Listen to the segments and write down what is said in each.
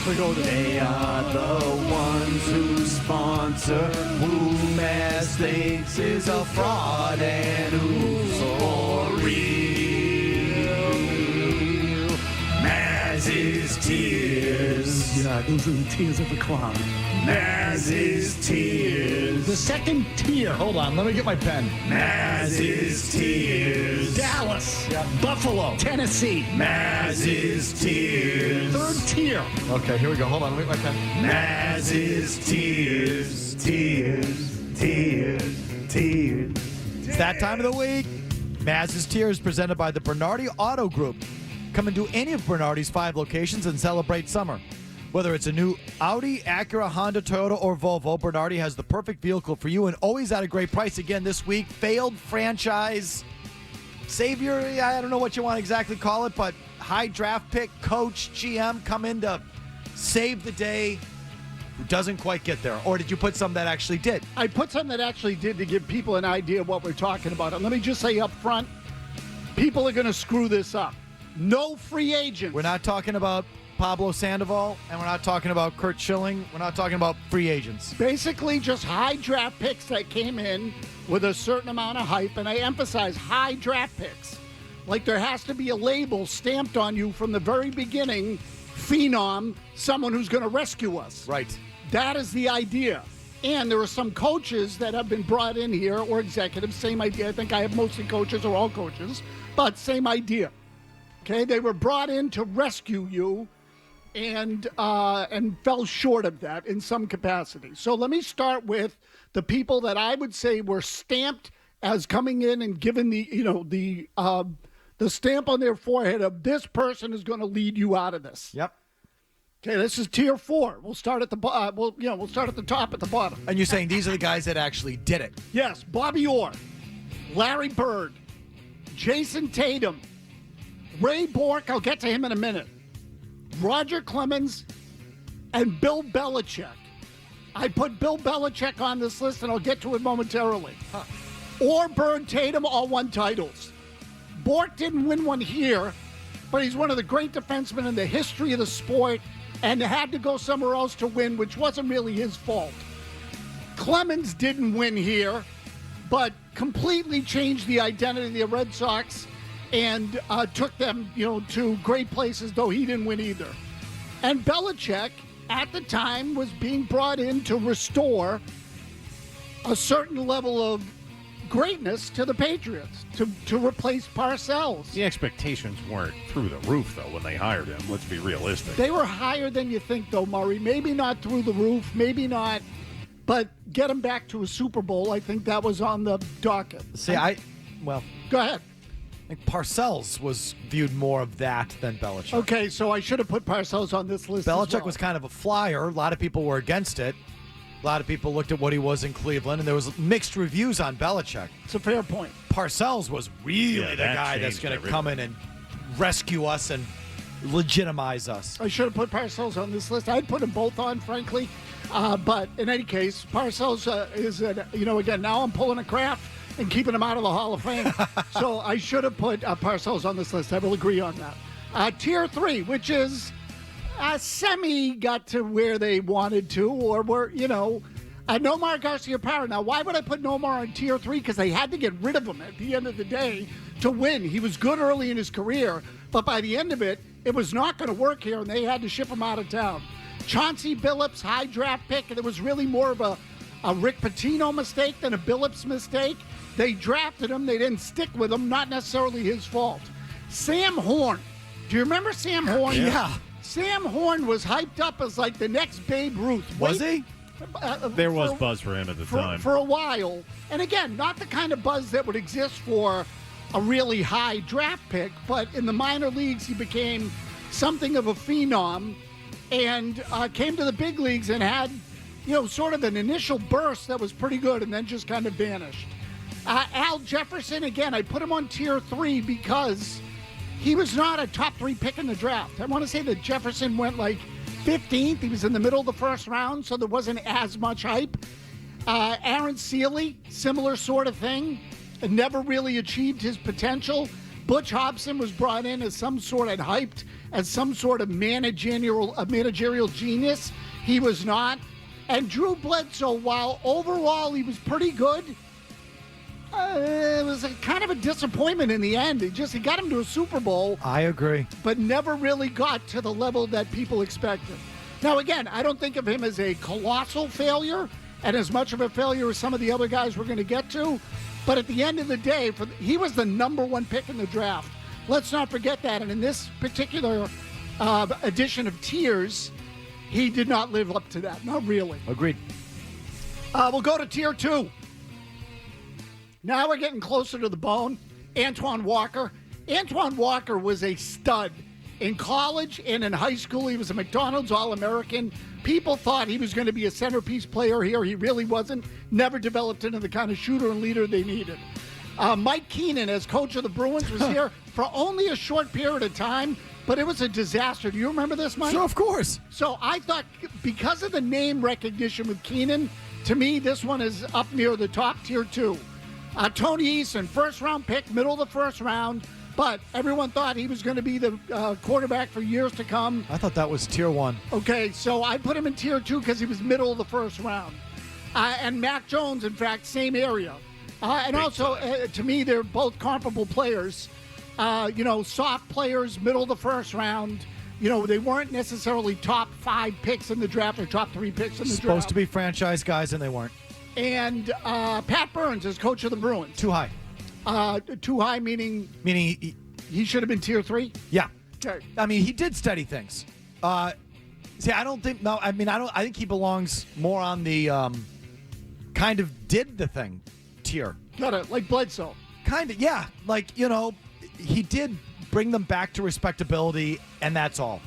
we go to They are the ones who sponsor who Mazz thinks is a fraud and who's for real. Mazz's tears. Yeah, those are the tears of a clown. Mazz's tears. The second tier. Hold on, let me get my pen. Mazz's tears. Dallas. Buffalo. Tennessee. Mazz's tears. Third tier. Okay, here we go. Hold on, let me get my pen. Mazz's tears. Tears. Tears. Tears. It's that time of the week. Mazz's Tears, presented by the Bernardi Auto Group. Come and do any of Bernardi's 5 locations and celebrate summer. Whether it's a new Audi, Acura, Honda, Toyota, or Volvo, Bernardi has the perfect vehicle for you and always at a great price. Again this week, failed franchise savior, I don't know what you want to exactly call it, but high draft pick, coach, GM, come in to save the day who doesn't quite get there. Or did you put some that actually did? I put something that actually did to give people an idea of what we're talking about. And let me just say up front, people are going to screw this up. No free agents. We're not talking about Pablo Sandoval, and we're not talking about Kurt Schilling. We're not talking about free agents. Basically just high draft picks that came in with a certain amount of hype, and I emphasize high draft picks. Like there has to be a label stamped on you from the very beginning, phenom, someone who's going to rescue us. Right. That is the idea. And there are some coaches that have been brought in here, or executives, same idea. I think I have mostly coaches or all coaches, but same idea. Okay, they were brought in to rescue you and fell short of that in some capacity. So let me start with the people that I would say were stamped as coming in and given the stamp on their forehead of this person is going to lead you out of this. Yep. Okay, this is tier 4. We'll start at the we'll start at the top at the bottom. And you're saying these are the guys that actually did it. Yes, Bobby Orr, Larry Bird, Jason Tatum, Ray Bork, I'll get to him in a minute, Roger Clemens, and Bill Belichick. I put Bill Belichick on this list, and I'll get to it momentarily. Orr, Bird, Tatum all won titles. Bork didn't win one here, but he's one of the great defensemen in the history of the sport and had to go somewhere else to win, which wasn't really his fault. Clemens didn't win here, but completely changed the identity of the Red Sox and took them, to great places, though he didn't win either. And Belichick, at the time, was being brought in to restore a certain level of greatness to the Patriots, to replace Parcells. The expectations weren't through the roof, though, when they hired him. Let's be realistic. They were higher than you think, though, Murray. Maybe not through the roof, maybe not, but get him back to a Super Bowl. I think that was on the docket. See, Go ahead. I think Parcells was viewed more of that than Belichick. Okay, so I should have put Parcells on this list Belichick as well. was kind of a flyer. A lot of people were against it. A lot of people looked at what he was in Cleveland, and there was mixed reviews on Belichick. It's a fair point. Parcells was really the guy that's going to come in and rescue us and legitimize us. I should have put Parcells on this list. I'd put them both on, frankly. But in any case, Parcells is, again, now I'm pulling a Kraft and keeping him out of the Hall of Fame. So I should have put Parcells on this list. I will agree on that. Tier 3, which is semi got to where they wanted to, or were, Nomar Garciaparra. Now, why would I put Nomar on tier 3? Because they had to get rid of him at the end of the day to win. He was good early in his career, but by the end of it, it was not going to work here, and they had to ship him out of town. Chauncey Billups, high draft pick, and it was really more of a Rick Pitino mistake than a Billups mistake. They drafted him. They didn't stick with him. Not necessarily his fault. Sam Horn. Do you remember Sam Horn? Yeah. Sam Horn was hyped up as like the next Babe Ruth. Was he? There was buzz for him at the time. For a while. And again, not the kind of buzz that would exist for a really high draft pick, but in the minor leagues, he became something of a phenom and came to the big leagues and had, sort of an initial burst that was pretty good and then just kind of vanished. Al Jefferson, again, I put him on tier 3 because he was not a top 3 pick in the draft. I want to say that Jefferson went like 15th. He was in the middle of the first round, so there wasn't as much hype. Aaron Seeley, similar sort of thing. Never really achieved his potential. Butch Hobson was brought in as some sort of hyped as some sort of managerial genius. He was not. And Drew Bledsoe, while overall he was pretty good, it was kind of a disappointment in the end. He got him to a Super Bowl. I agree. But never really got to the level that people expected. Now, again, I don't think of him as a colossal failure and as much of a failure as some of the other guys we're going to get to. But at the end of the day, he was the number one pick in the draft. Let's not forget that. And in this particular edition of Tiers, he did not live up to that. Not really. Agreed. We'll go to Tier 2. Now we're getting closer to the bone. Antoine Walker. Antoine Walker was a stud. In college and in high school, he was a McDonald's All-American. People thought he was going to be a centerpiece player here. He really wasn't. Never developed into the kind of shooter and leader they needed. Mike Keenan, as coach of the Bruins, was here for only a short period of time, but it was a disaster. Do you remember this, Mike? Sure, of course. So I thought because of the name recognition with Keenan, to me, this one is up near the top, Tier 2. Tony Eason, first-round pick, middle of the first round. But everyone thought he was going to be the quarterback for years to come. I thought that was Tier 1. Okay, so I put him in Tier 2 because he was middle of the first round. And Mac Jones, in fact, same area. And also, to me, they're both comparable players. Soft players, middle of the first round. They weren't necessarily top 5 picks in the draft or top 3 picks in the draft. Supposed to be franchise guys, and they weren't. And Pat Burns is coach of the Bruins. Too high. Too high, meaning he should have been Tier 3? Yeah. Okay. I mean, he did steady things. I think he belongs more on the kind of did the thing tier. Got it, like Bledsoe. Kind of, yeah. He did bring them back to respectability, and that's all.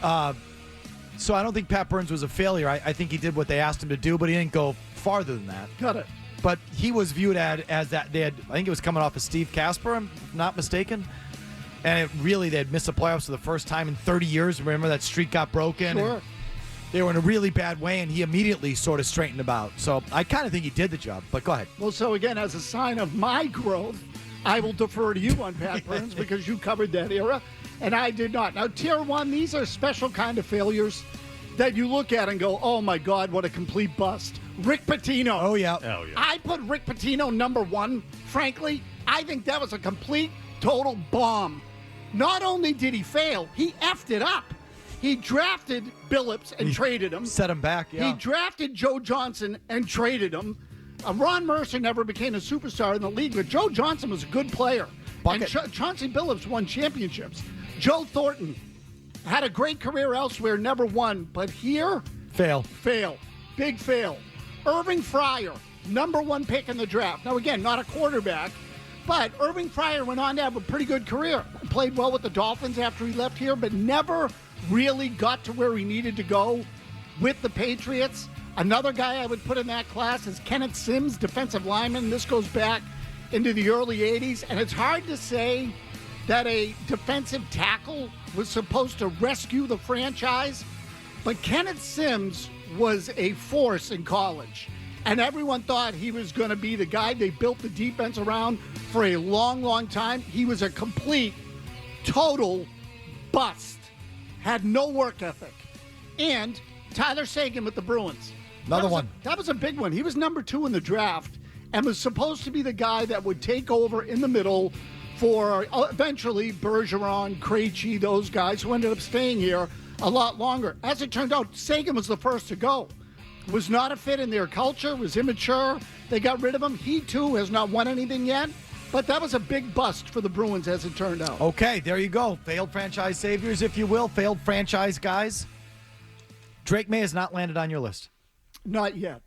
So I don't think Pat Burns was a failure. I think he did what they asked him to do, but he didn't go farther than that. Got it. But he was viewed as that. I think it was coming off of Steve Casper, I'm not mistaken. And they had missed the playoffs for the first time in 30 years. Remember that streak got broken? Sure. They were in a really bad way, and he immediately sort of straightened about. So I kind of think he did the job, but go ahead. Well, so again, as a sign of my growth, I will defer to you on Pat Burns because you covered that era, and I did not. Now, Tier 1, these are special kind of failures that you look at and go, oh, my God, what a complete bust. Rick Pitino. Oh, yeah. I put Rick Pitino number 1, frankly. I think that was a complete, total bomb. Not only did he fail, he effed it up. He drafted Billups and traded him. Set him back, yeah. He drafted Joe Johnson and traded him. Ron Mercer never became a superstar in the league, but Joe Johnson was a good player. Bucket. And Chauncey Billups won championships. Joe Thornton had a great career elsewhere, never won, but here, Fail. Big fail. Irving Fryer, number 1 pick in the draft. Now, again, not a quarterback, but Irving Fryer went on to have a pretty good career. Played well with the Dolphins after he left here, but never really got to where he needed to go with the Patriots. Another guy I would put in that class is Kenneth Sims, defensive lineman. This goes back into the early 80s, and it's hard to say that a defensive tackle was supposed to rescue the franchise, but Kenneth Sims was a force in college, and everyone thought he was going to be the guy they built the defense around for a long, long time. He was a complete, total bust, had no work ethic. And Tyler Seguin with the Bruins. Another one. That was a big one. He was number 2 in the draft and was supposed to be the guy that would take over in the middle for eventually Bergeron, Krejci, those guys who ended up staying here a lot longer. As it turned out, Seguin was the first to go. Was not a fit in their culture, was immature. They got rid of him. He, too, has not won anything yet. But that was a big bust for the Bruins, as it turned out. Okay, there you go. Failed franchise saviors, if you will. Failed franchise guys. Drake May has not landed on your list. Not yet.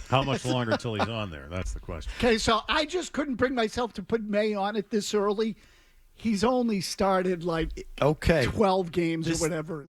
How much longer until he's on there? That's the question. Okay, so I just couldn't bring myself to put May on it this early. He's only started 12 games or whatever.